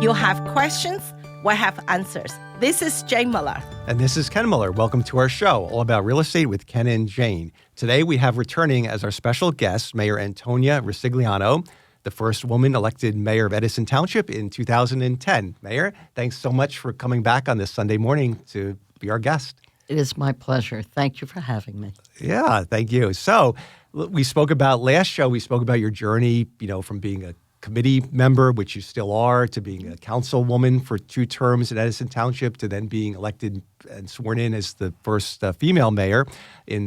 you have questions, we have answers. This is Jane Muller. And this is Ken Muller. Welcome to our show, all about real estate with Ken and Jane. Today we have returning as our special guest, Mayor Antonia Ricigliano, the first woman elected mayor of Edison Township in 2010. Mayor, thanks so much for coming back on this Sunday morning to be our guest. It is my pleasure. Thank you for having me. Yeah, thank you. So we spoke about your journey, from being a committee member, which you still are, to being a councilwoman for 2 terms in Edison Township, to then being elected and sworn in as the first female mayor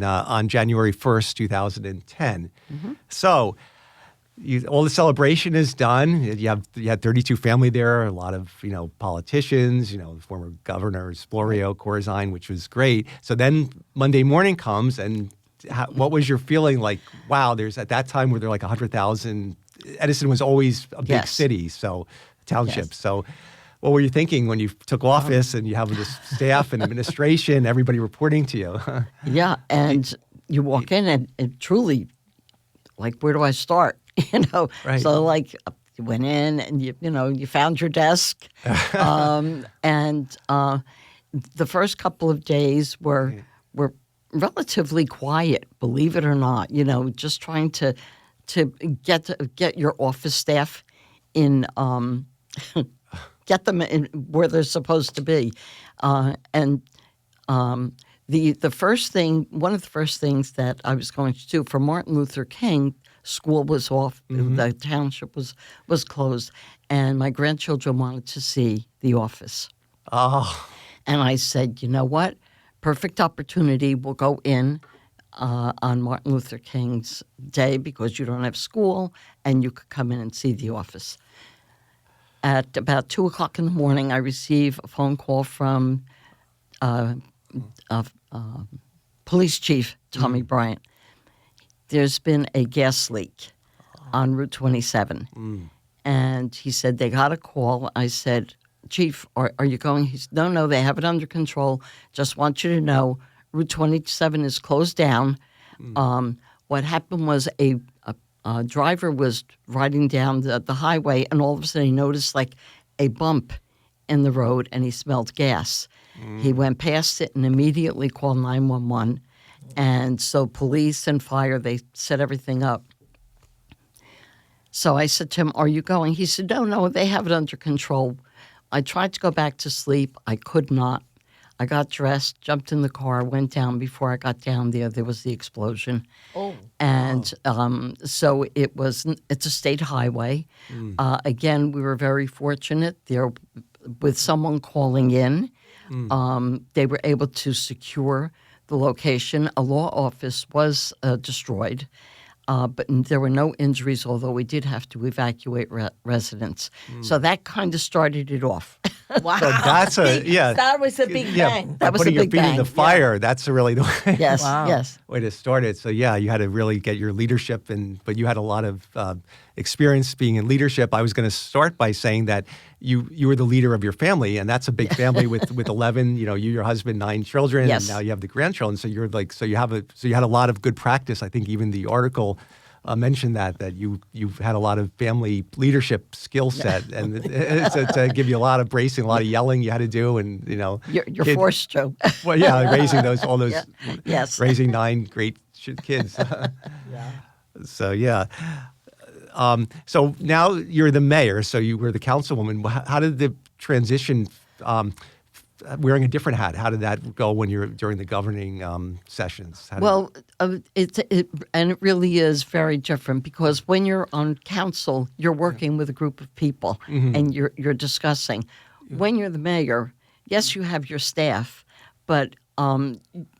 on January 1st, 2010. Mm-hmm. So all the celebration is done. You had 32 family there, a lot of politicians, former Governor Splorio, Corzine, which was great. So then Monday morning comes, and what was your feeling like? Wow, at that time were there like 100,000. Edison was always a big city, so township. Yes. So what were you thinking when you took office and you have this staff and administration, everybody reporting to you? Yeah, and you walk in and truly, like, where do I start? Right. So like you went in and you found your desk, and the first couple of days were relatively quiet, believe it or not. Just trying to get your office staff in, get them in where they're supposed to be, and the first thing, one of the first things that I was going to do for Martin Luther King. School was off. Mm-hmm. The township was closed, and my grandchildren wanted to see the office. Oh. And I said, you know what? Perfect opportunity. We'll go in on Martin Luther King's day because you don't have school, and you could come in and see the office. At about 2 o'clock in the morning, I receive a phone call from Police Chief Tommy Bryant. There's been a gas leak on Route 27. Mm. And he said, they got a call. I said, Chief, are you going? He said, no, they have it under control. Just want you to know, Route 27 is closed down. Mm. What happened was a driver was riding down the highway, and all of a sudden he noticed like a bump in the road, and he smelled gas. Mm. He went past it and immediately called 911. And so police and fire, they set everything up. So I said to him, are you going? He said, no, they have it under control. I tried to go back to sleep. I could not. I got dressed, jumped in the car, went down. Before I got down there was the explosion. Oh. And so it's a state highway. Mm. Again, we were very fortunate there with someone calling in. Mm. They were able to secure the location. A law office was destroyed, but there were no injuries, although we did have to evacuate residents. Mm. So that kind of started it off. Wow. So that's that was a big bang. That was a big bang. Putting your feet in the fire, that's really the way. Yes, wow. Yes. Way to start it. So yeah, you had to really get your leadership, but you had a lot of experience being in leadership. I was going to start by saying that you were the leader of your family, and that's a big family with 11. You, your husband, 9 children, yes. And now you have the grandchildren. So you had a lot of good practice. I think even the article mentioned that you've had a lot of family leadership skill set, and to give you a lot of bracing, a lot of yelling you had to do, and you're forced to. Well, yeah, raising all those, yes, raising 9 great kids. Yeah. So yeah. So now you're the mayor, so you were the councilwoman. How did the transition, wearing a different hat, how did that go when you're during the governing sessions? It really is very different because when you're on council, you're working with a group of people, mm-hmm. and you're discussing. Yeah. When you're the mayor, yes, you have your staff, but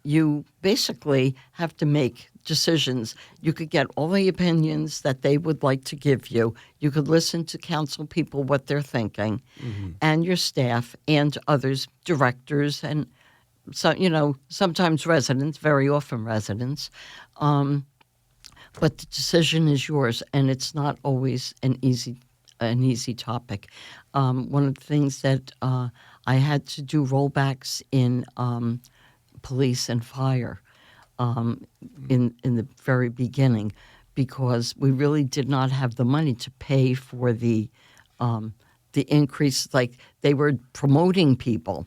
you basically have to make decisions. You could get all the opinions that they would like to give you. You could listen to council people, what they're thinking, mm-hmm. and your staff and others, directors, and so sometimes residents, very often residents. But the decision is yours, and it's not always an easy topic. One of the things that I had to do rollbacks in police and fire. In the very beginning, because we really did not have the money to pay for the the increase, like they were promoting people.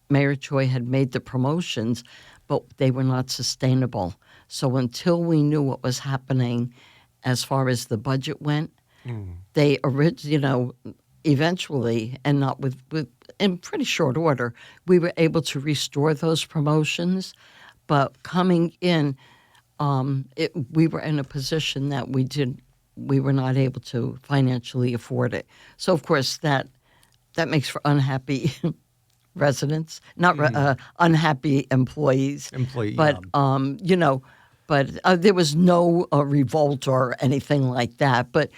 Mayor Choi had made the promotions, but they were not sustainable. So until we knew what was happening as far as the budget went, they eventually, and not with in pretty short order, we were able to restore those promotions. But coming in, we were in a position that we were not able to financially afford it. So of course that makes for unhappy residents, not unhappy employees. But but there was no revolt or anything like that. But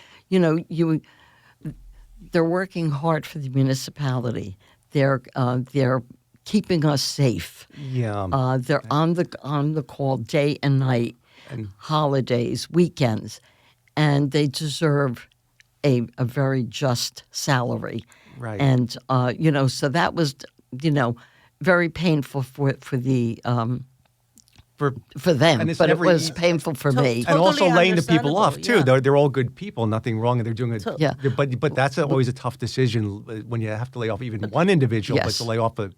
they're working hard for the municipality. They're keeping us safe. Yeah. They're on the call day and night, and holidays, weekends, and they deserve a very just salary. Right. And so that was very painful for the. For them, but it was painful for me. And also Totally laying the people off too. yeah. They're all good people, nothing wrong, and they're doing it. Yeah. But that's always a tough decision when you have to lay off even one individual, Yes. but to lay off to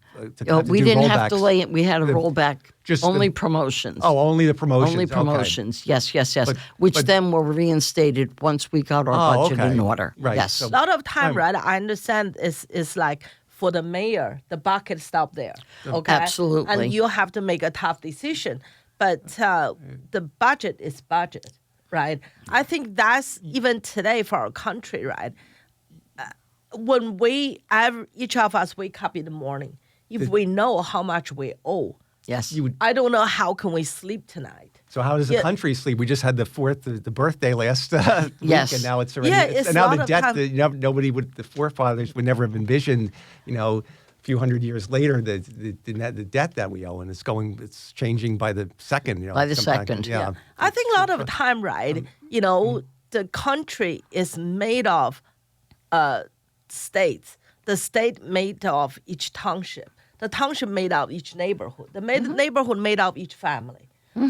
We do didn't have to rollbacks. lay it. We had a rollback. Just only the- promotions. Oh, only the promotions. Only Okay. promotions. Yes. Which but- then were reinstated once we got our budget okay. in order. Right. Yes. So- A lot of time, right? I understand is like for the mayor, the bucket stop there. Okay, Absolutely. and you have to make a tough decision. But the budget is budget, right? I think that's even today for our country, right? When each of us wake up in the morning, if we know how much we owe, Yes. I don't know how can we sleep tonight. So how does the Yeah. country sleep? We just had the birthday last Yes. week, and now it's already. Yeah, it's and now a lot the of debt. time. Nobody the forefathers would never have envisioned, a few hundred years later, the debt that we owe, and it's changing by the second. By the sometimes. second. Yeah. I think a lot of time, right? The country is made of states. The state made of each township. The township made of each neighborhood. The neighborhood made of each family.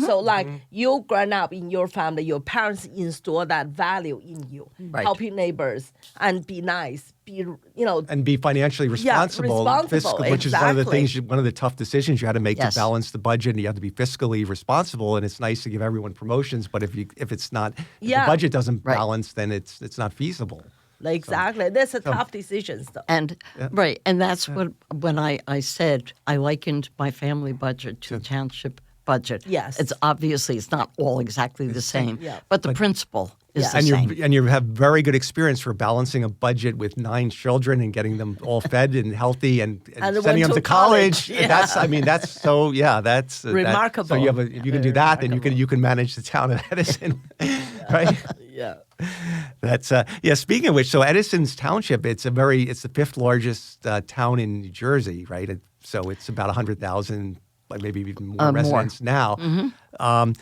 So, you grown up in your family, your parents install that value in you, Right. helping neighbors and be nice, And be financially responsible, responsible, which is one of the exactly. one of the tough decisions you had to make Yes. to balance the budget. And you have to be fiscally responsible, and it's nice to give everyone promotions, but if it's not, if Yeah. the budget doesn't Right. balance, then it's not feasible. Exactly. That's a tough decision, though. And and that's when I said I likened my family budget to the township budget. Yes. It's not all exactly the same, Yeah. but the principle is Yeah. the And same. you have very good experience for balancing a budget with 9 children and getting them all fed and healthy and And sending went them to to college. college. Yeah. that's so that's Remarkable. So if you can do that, then you can manage the town of Edison, right? Yeah. That's Speaking of which, so Edison's Township, it's the 5th largest town in New Jersey, right? So it's about 100,000, like maybe even more residents now.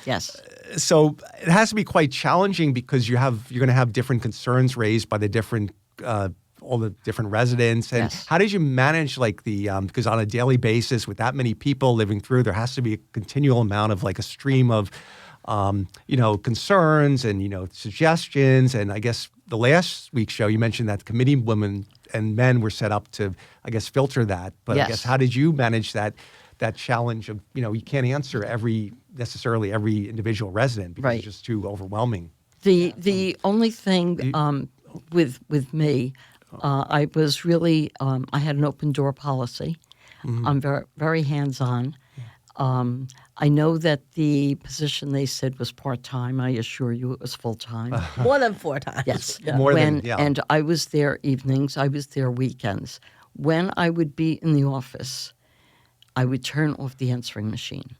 Yes. So it has to be quite challenging because you're going to have different concerns raised by the different all the different residents. And Yes. how did you manage because on a daily basis with that many people living through, there has to be a continual amount of a stream of concerns and suggestions. And I guess the last week's show you mentioned that committee women and men were set up to filter that. But Yes. I guess how did you manage that challenge of you can't answer necessarily every individual resident because Right. it's just too overwhelming. The only thing with me, I was really I had an open door policy. I'm very very hands on. I know that the position they said was part time. I assure you, it was full time. More than 4 times. Yes, Yeah. More than- yeah. And I was there evenings. I was there weekends. When I would be in the office, I would turn off the answering machine.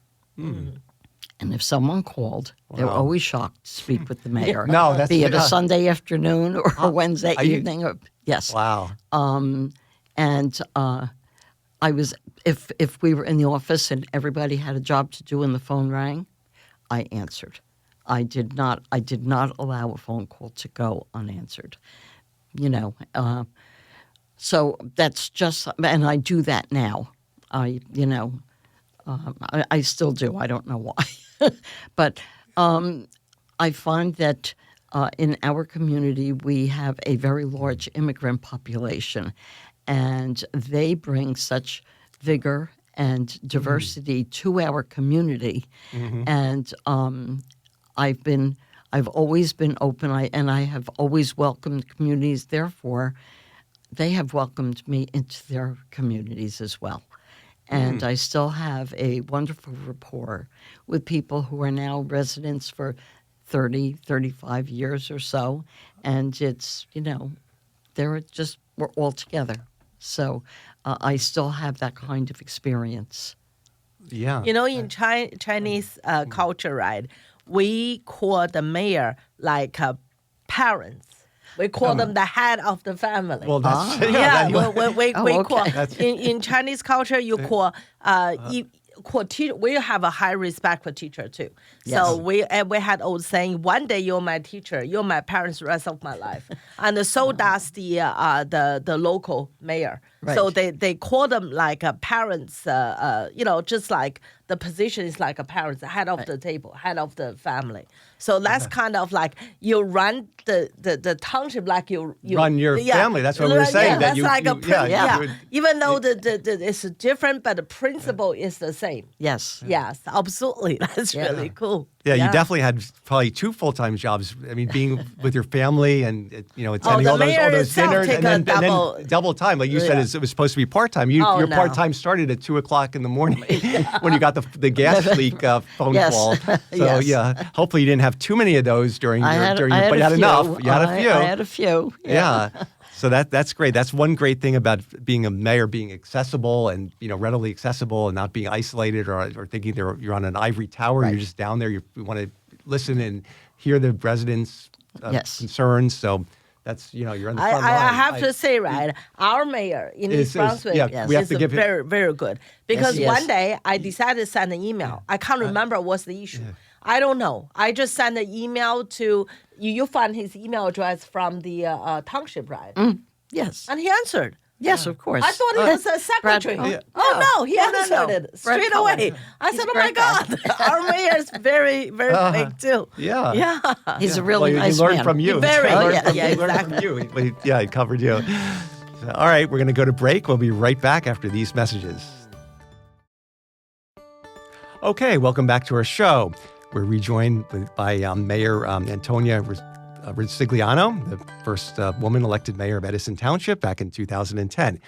And if someone called, they were Wow. always shocked to speak with the mayor. No, that's- be it a Sunday afternoon or a Wednesday are you- evening. Yes. Wow. And I was if we were in the office and everybody had a job to do and the phone rang, I answered. I did not allow a phone call to go unanswered. So that's just, and I do that now. I still do. I don't know why, but I find that in our community, we have a very large immigrant population, and they bring such vigor and diversity to our community. And I've always been open, and I have always welcomed communities. Therefore, they have welcomed me into their communities as well. And I still have a wonderful rapport with people who are now residents for 30, 35 years or so. And it's, we're all together. So I still have that kind of experience. Yeah. In Chinese culture, right, we call the mayor like parents. We call them the head of the family. Well, that's we call okay. in Chinese culture you call teacher. We have a high respect for teacher too. Yes. So we had old saying, one day you're my teacher, you're my parents the rest of my life, and so does the local mayor. Right. So they call them like parents. Just like the position is like a parent, the head of the table, head of the family. So that's kind of like you run the township like you run your family. That's what we were saying. Yeah, that that's like a you would- Even though it's different, but the principle is the same. Yes. Yes, absolutely. That's really cool. Yeah, you definitely had probably 2 full-time jobs. I mean, being with your family and attending the all mayor those itself dinners, take and then double- double time. Like you said, it was supposed to be part-time. Your no. part-time started at 2:00 in the morning when you got the gas leak phone Yes. call. So Yes. hopefully you didn't have too many of those during I had but you a had few. enough. You had a few. I had a few. Yeah. So that's great. That's one great thing about being a mayor, being accessible and readily accessible, and not being isolated or thinking you're on an ivory tower. Right. You're just down there. You want to listen and hear the residents' Yes. concerns. So that's you're on the front line. I have to say, right, our mayor in East Brunswick we have is to give him- very, very good. Because Yes, he is. one day I decided to send an email. I can't remember what's the issue. I don't know. I just sent an email to, you find his email address from the township, right? Yes. And he answered. Yes, of course. I thought he was a secretary. Brad- Oh, no, he No, answered it Brad straight Cohen. away. I He's said, a oh my great guy. God, our mayor is very, very quick too. Yeah. Yeah. He's a really Well, nice he learned man. from you. Very He learned good. from- Yeah, he learned exactly. from you. He covered you. So, all right, we're going to go to break. We'll be right back after these messages. Okay, welcome back to our show. We're rejoined by Mayor Antonia Ricigliano, the first woman elected mayor of Edison Township back in 2010.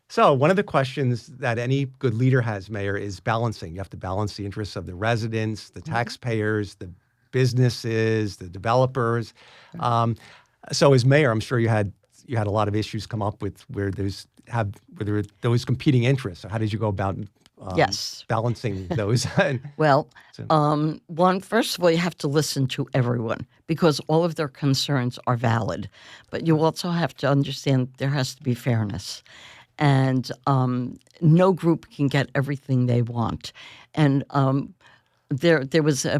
So one of the questions that any good leader has, Mayor, is balancing. You have to balance the interests of the residents, the taxpayers, the businesses, the developers. So as mayor, I'm sure you had a lot of issues come up with where there were those competing interests. So how did you go about Yes. balancing those? Well, first of all, you have to listen to everyone because all of their concerns are valid. But you also have to understand there has to be fairness. And no group can get everything they want. And there was a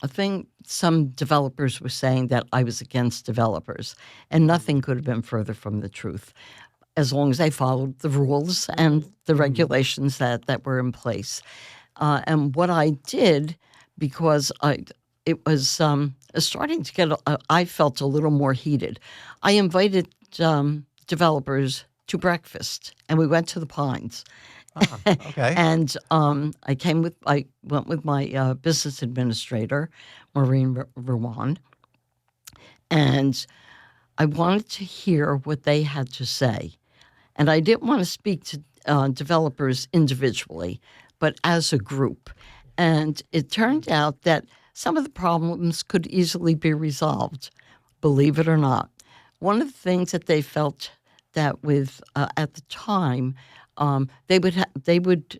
thing, some developers were saying that I was against developers. And nothing could have been further from the truth, as long as they followed the rules and the regulations that were in place. And what I did, because it was starting to get, I felt a little more heated. I invited developers to breakfast, and we went to the Pines. Okay. And I went with my business administrator, Maureen Rowan, and I wanted to hear what they had to say. And I didn't want to speak to developers individually, but as a group. And it turned out that some of the problems could easily be resolved, believe it or not. One of the things that they felt that with at the time, they would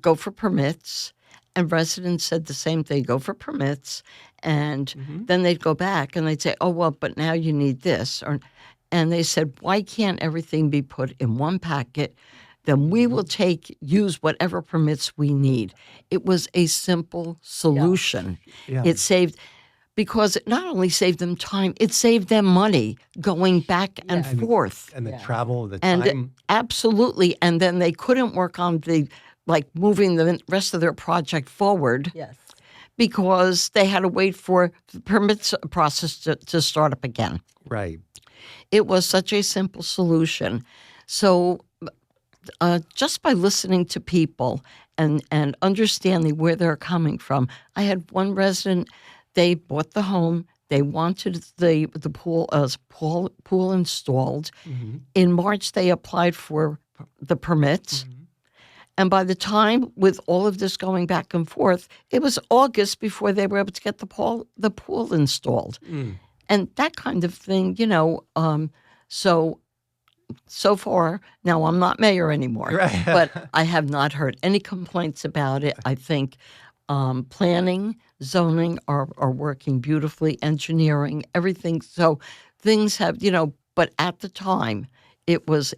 go for permits, and residents said the same thing: go for permits, and then they'd go back and they'd say, "Oh well, but now you need this," and they said, "Why can't everything be put in one packet? Then we will use whatever permits we need." It was a simple solution. Yeah. It saved. Because it not only saved them time, it saved them money going back and forth. And the travel, the And time. absolutely. And then they couldn't work on moving the rest of their project forward Yes. because they had to wait for the permits process to start up again. Right. It was such a simple solution. So just by listening to people and understanding where they're coming from, I had one resident, they bought the home, they wanted the pool installed. Mm-hmm. In March, they applied for the permits. Mm-hmm. And by the time, with all of this going back and forth, it was August before they were able to get the pool installed. Mm. And that kind of thing, so far, now I'm not mayor anymore, Right. but I have not heard any complaints about it. I think planning, zoning are working beautifully, engineering, everything. So things have, but at the time, it was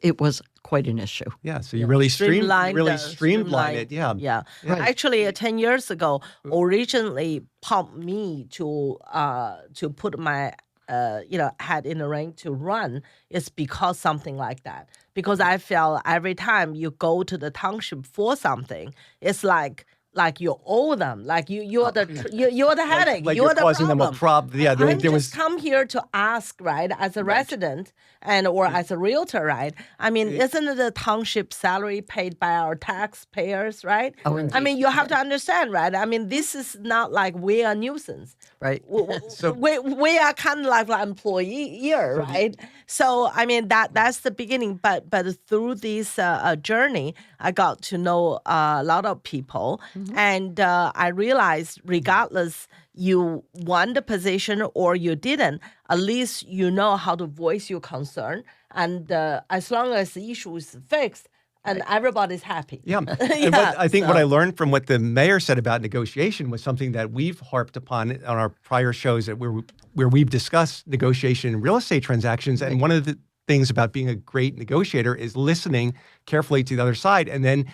quite an issue. Yeah, so you really streamlined it. Yeah. Yeah. Right. Actually, 10 years ago, originally pumped me to put my hat in the ring to run is because something like that. Because I felt every time you go to the township for something, it's like you owe them, like you're the headache, Like you're the causing problem. them a problem. Yeah, I'm there was just come here to ask, right, as a resident or as a realtor, right? I mean, isn't it the township salary paid by our taxpayers, right? Oh, indeed. I mean, you have to understand, right? I mean, this is not like we are a nuisance. Right. So- we are kind of like an employee here, right? So I mean that's the beginning. But through this journey, I got to know a lot of people, and I realized regardless you won the position or you didn't, at least you know how to voice your concern, and as long as the issue is fixed. And everybody's happy. Yeah. And what I learned from what the mayor said about negotiation was something that we've harped upon on our prior shows where we've discussed negotiation in real estate transactions. And one of the things about being a great negotiator is listening carefully to the other side and then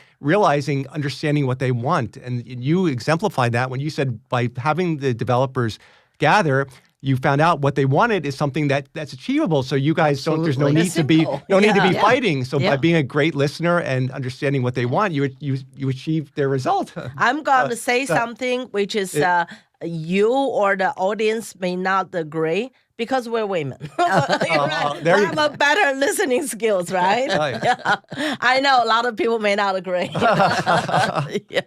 understanding what they want. And you exemplified that when you said by having the developers gather, you found out what they wanted is something that's achievable. So you guys there's no Absolutely. need to be need to be Yeah. fighting. So Yeah. by being a great listener and understanding what they want, you achieve their result. I'm going to say something which is you or the audience may not agree because we're women. Right? there you I have a better listening skills, right? Right. Yeah. I know a lot of people may not agree. Yeah.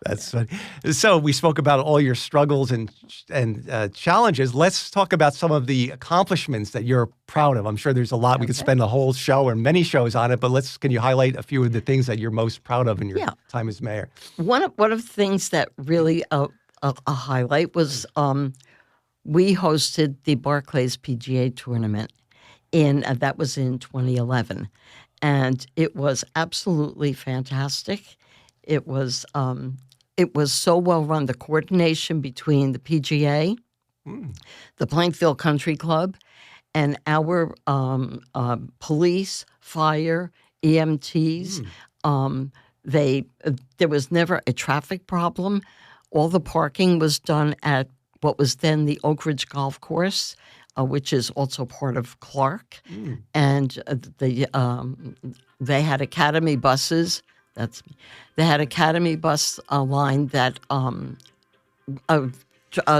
That's funny. So we spoke about all your struggles and challenges. Let's talk about some of the accomplishments that you're proud of. I'm sure there's a lot. We could spend a whole show or many shows on it, but can you highlight a few of the things that you're most proud of in your time as mayor? One of the things that really a highlight was we hosted the Barclays PGA tournament that was in 2011, and it was absolutely fantastic. It was so well run. The coordination between the PGA, the Plainfield Country Club, and our police, fire, EMTs. There was never a traffic problem. All the parking was done at what was then the Oak Ridge Golf Course, which is also part of Clark. And they had Academy buses. They had Academy bus line that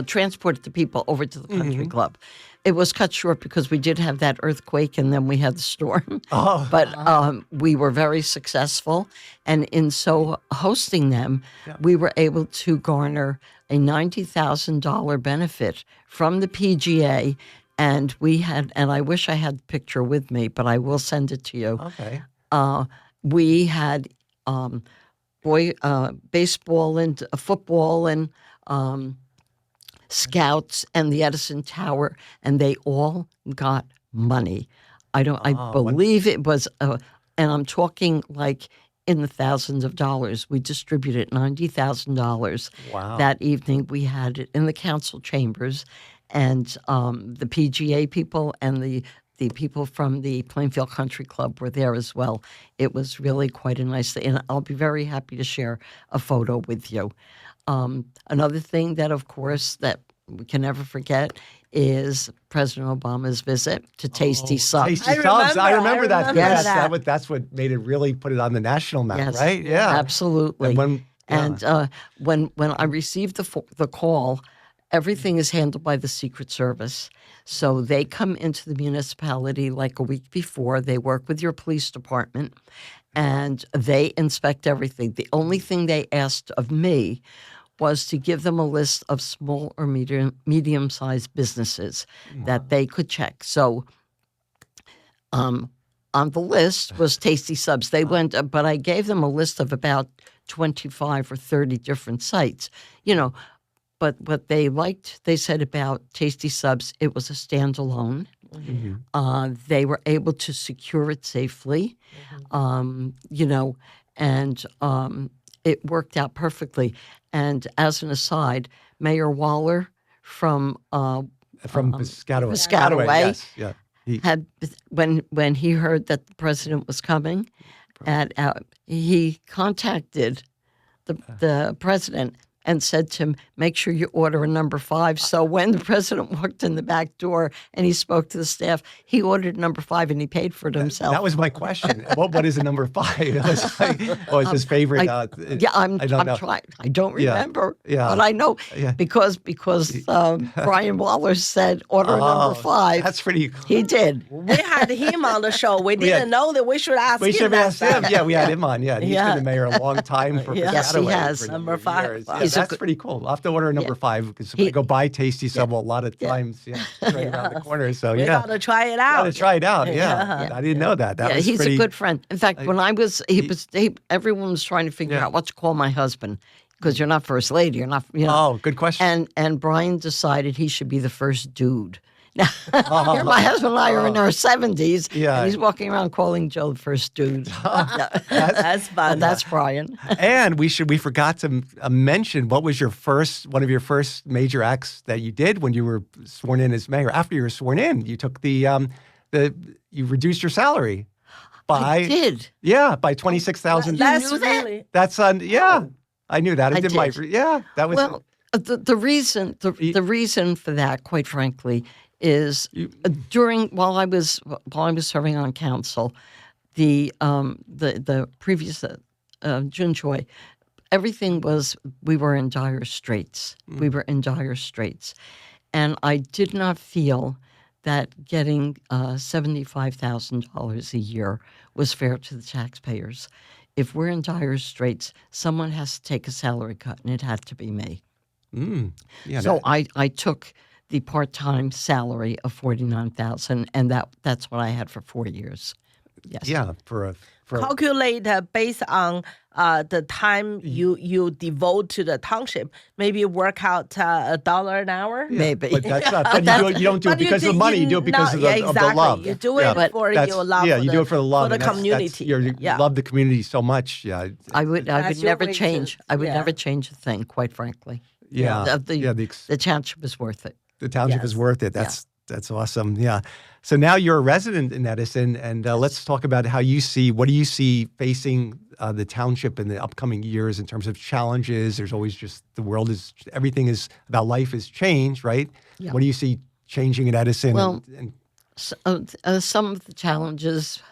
transported the people over to the country club. It was cut short because we did have that earthquake and then we had the storm. But we were very successful. And in so hosting them, we were able to garner a $90,000 benefit from the PGA. And I wish I had the picture with me, but I will send it to you. Okay. We had baseball and football and scouts and the Edison Tower, and they all got money. I believe it was, and I'm talking like in the thousands of dollars. We distributed $90,000 that evening. We had it in the council chambers, and the PGA people and the people from the Plainfield Country Club were there as well. It was really quite a nice thing, and I'll be very happy to share a photo with you. Another thing that, of course, that we can never forget is President Obama's visit to Tasty Subs. Tasty Subs. I remember that. Yes. That's what made it really put it on the national map, Yes, right? Yeah. absolutely. And And when I received the call, everything is handled by the Secret Service. So they come into the municipality like a week before. They work with your police department, and they inspect everything. The only thing they asked of me was to give them a list of small or medium-sized businesses that they could check. So on the list was Tasty Subs. They went, but I gave them a list of about 25 or 30 different sites, But what they liked, they said about Tasty Subs, it was a standalone. They were able to secure it safely, and it worked out perfectly. And as an aside, Mayor Waller from Piscataway, yes, yeah. Had when he heard that the president was coming, he contacted the president and said to him, make sure you order a number 5. So when the president walked in the back door and he spoke to the staff, he ordered number 5 and he paid for it himself. That was my question. What is a number 5? It's his favorite. I'm trying. I don't remember, yeah. But I know because Brian Waller said order a number 5. That's pretty cool. He did. We had him on the show. We didn't know that we should ask him. We should have asked him. Yeah, we had him on. Yeah, he's been the mayor a long time for Yes, he has. Number 5. That's pretty cool. I'll have to order a number 5 because if I go buy Tasty Sub a lot of times, it's right around the corner. So we gotta try it out. Gotta try it out. Yeah. I didn't know that. That was he's pretty, a good friend. In fact, when everyone was trying to figure out what to call my husband because you're not first lady. You're not. Oh, good question. And Brian decided he should be the first dude. Now, my husband and I are in our 70s, and he's walking around calling Joe the first dude. That's fun. That's Brian. And we forgot to mention what was one of your first major acts that you did when you were sworn in as mayor. After you were sworn in, you took you reduced your salary by I did. Yeah, by $26,000. That's really. That's I knew that. I did. That was well. The reason for that, quite frankly, is while I was serving on council, the previous Jun Choi, everything we were in dire straits. We were in dire straits, and I did not feel that getting $75,000 a year was fair to the taxpayers. If we're in dire straits, someone has to take a salary cut, and it had to be me. So I took the part-time salary of $49,000, and that's what I had for 4 years. Yes. Yeah, calculate based on the time you devote to the township. Maybe work out $1 an hour. Yeah, maybe, but that's not. But you don't do it because of the money. You do it because of the love. You do it for your love. Yeah, you do it for the love for the community. You love the community so much. Yeah, I would never change. I would never change a thing, quite frankly. Yeah, the township is worth it. The township is worth it. That's awesome. Yeah. So now you're a resident in Edison, and let's talk about what do you see facing the township in the upcoming years in terms of challenges? There's always everything is about life is change, right? Yeah. What do you see changing in Edison? Well, some of the challenges,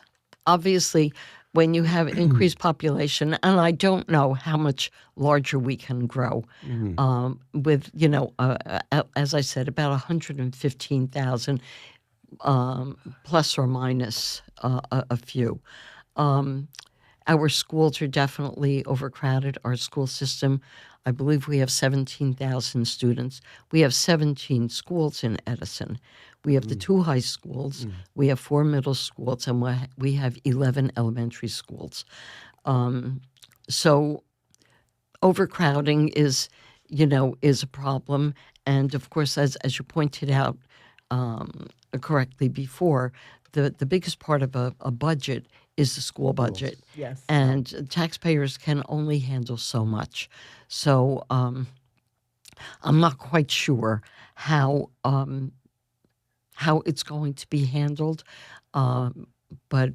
obviously, when you have increased population, and I don't know how much larger we can grow, with, as I said, about 115,000, plus or minus a few. Our schools are definitely overcrowded. Our school system, I believe we have 17,000 students. We have 17 schools in Edison. We have the 2 high schools. We have 4 middle schools, and we have 11 elementary schools. So overcrowding is a problem. And of course, as you pointed out correctly before, the biggest part of a budget is the school budget. Yes. And taxpayers can only handle so much. So I'm not quite sure how it's going to be handled, but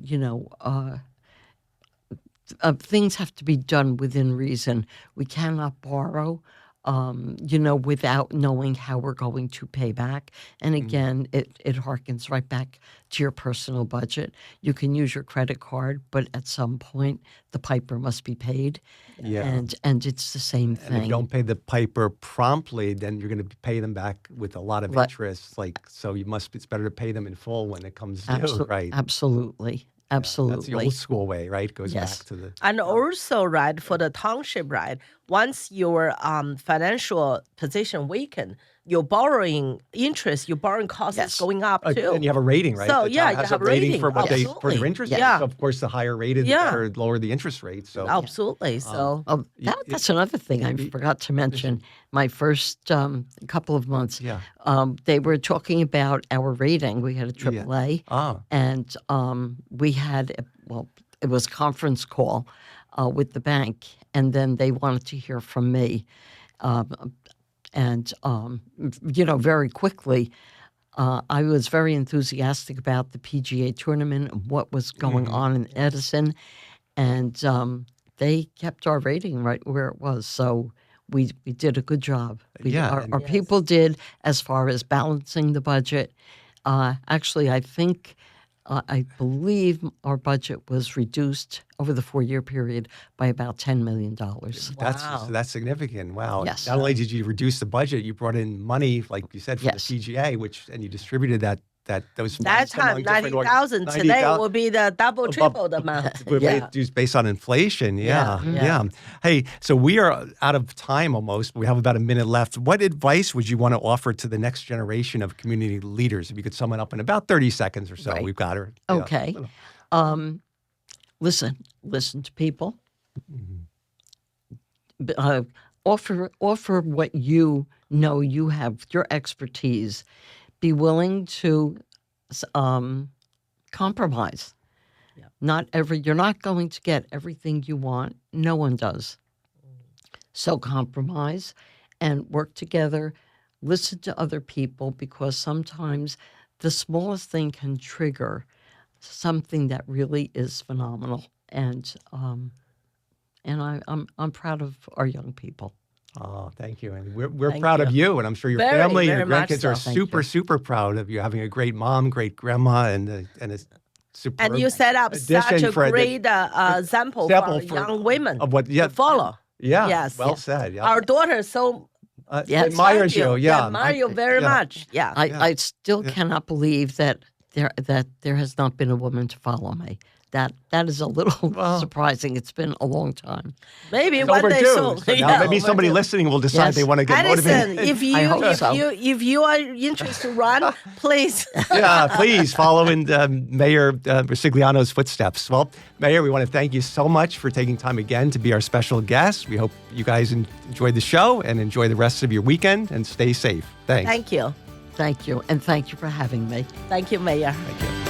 things have to be done within reason. We cannot borrow without knowing how we're going to pay back. And again, it harkens right back to your personal budget. You can use your credit card, but at some point, the piper must be paid. Yeah. And it's the same thing. And if you don't pay the piper promptly, then you're going to pay them back with a lot of interest. So it's better to pay them in full when it comes due, right? Absolutely. Absolutely. That's the old school way, right? Goes Yes. back to the... And also, right, for the township, right, once your financial position weaken, your borrowing cost is going up too. And you have a rating, right? So, The yeah, town you has have a rating rating, for what for absolutely. their interest Yeah. rates. So of course, the higher rated, the better, lower the interest rate. So Absolutely. So That's another thing I forgot to mention. My first couple of months, they were talking about our rating. We had a AAA, and we had, it was a conference call with the bank, and then they wanted to hear from me. Very quickly, I was very enthusiastic about the PGA tournament and what was going on in Edison, and they kept our rating right where it was. So we did a good job. Our people did, as far as balancing the budget. Actually, I believe our budget was reduced over the 4-year period by about $10 million. That's significant. Wow. Yes. Not only did you reduce the budget, you brought in money, like you said, for the PGA, and you distributed those funds that time, among different 90,000. Today will be the double, triple the amount. Based on inflation. Yeah. Hey, so we are out of time almost. We have about a minute left. What advice would you want to offer to the next generation of community leaders? If you could sum it up in about 30 seconds or so. We've got her. Okay. Listen to people. Offer what you know you have, your expertise. Be willing to compromise. You're not going to get everything you want. No one does. So compromise and work together. Listen to other people, because sometimes the smallest thing can trigger something that really is phenomenal. And I'm proud of our young people. Oh, thank you. And we're proud of you, and I'm sure your family and your grandkids are super proud of you, having a great mom, great grandma, and a superb And you set up such a great example for young women to follow. Yeah, yes, well said. Yeah. Our daughter admires you. Yeah, admire you very much. Yeah, I still cannot believe that there has not been a woman to follow me. That is a little surprising. It's been a long time. Maybe it's one day overdue. soon. Now maybe somebody listening will decide they want to get motivated. Edison, if you are interested to run, please. Please follow in Mayor Ricigliano's footsteps. Well, Mayor, we want to thank you so much for taking time again to be our special guest. We hope you guys enjoyed the show and enjoy the rest of your weekend, and stay safe. Thanks. Thank you. Thank you, and thank you for having me. Thank you, Mayor. Thank you.